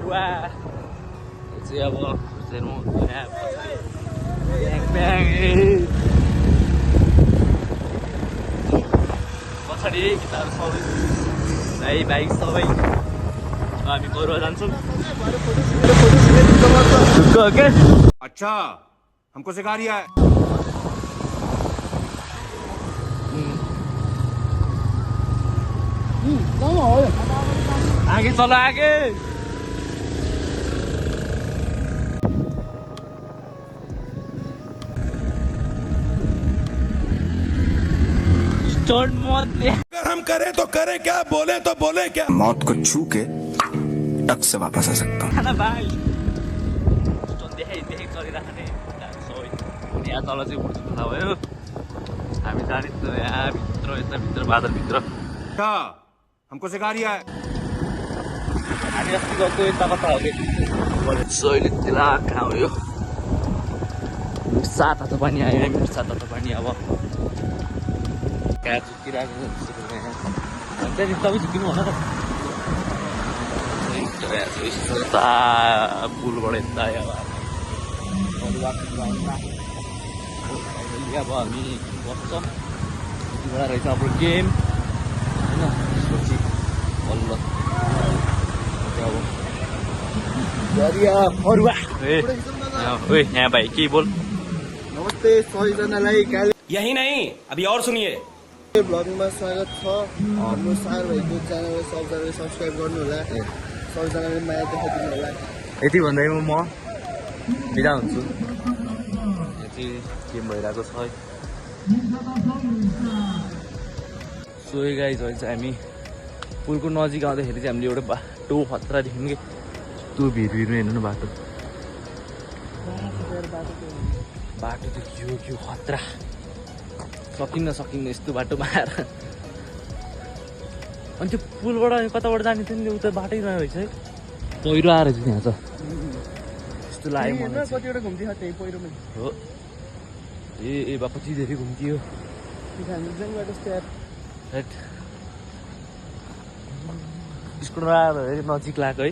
फरुवा चाहिँ अब पछाडि गिटार सबै भाइ बाइक सबै हामी फरुवा जान्छौँ। अच्छा हमको सिखा रिया है। आगे चलो आगे। अगर हम करें तो करें क्या, बोले तो बोले क्या। मौत को छू के टक से वापस आ सकता हूँ। भाइ देखेको चलिराख्ने सबै यहाँ तल चाहिँ उड्छु थाहा भयो। हामी जाने यहाँ भित्र यता भित्र बादलभित्र। अच्छा हमको सिखा रिया है। हामी अस्ति गएको यता कता हो कि सहिलेतिर कहाँ हो यो सात हात पानी आयो। मेरो सात हात पानी अब कहाँ चुकिरहेको हुन्छ नि। तपाईँ झुकिनु भन त पुलबाट यता अब हामी बस्छौँ। यतिबाट रहेछ हाम्रो गेम होइन। त्यसपछि बल्ल फरुवा यहाँ भाइ के बोल। नमस्ते सबैजनालाई। यही नहीं अभी और सुनिए। भ्लगमा स्वागत छ। हाम्रो सार भाइको च्यानललाई सबैजनाले सब्सक्राइब गर्नु होला। सबैजनाले माया देखाइदिनु होला। यति भन्दैमा म बिदा हुन्छु। यति गेम भइरहेको छ है। सो गाइज अहिले चाहिँ हामी पुलको नजिक आउँदाखेरि चाहिँ हामीले एउटा बाटो खतरा देख्यौँ कि त्यो भिरभिरमा हेर्नु न बाटो त के खतरा। सकिन्न यस्तो बाटोमा आएर। अनि त्यो पुलबाट कताबाट जाने थियो नि उता बाटै रहेछ है। पहिरो आएर चाहिँ त्यहाँ छ यस्तो लाग्यो मलाई। कतिवटा घुम्थ्यो त्यही पहिरोमै हो। ए बापा कति धेरै घुम्थ्यो। स्कुल नजिक लाग्यो है।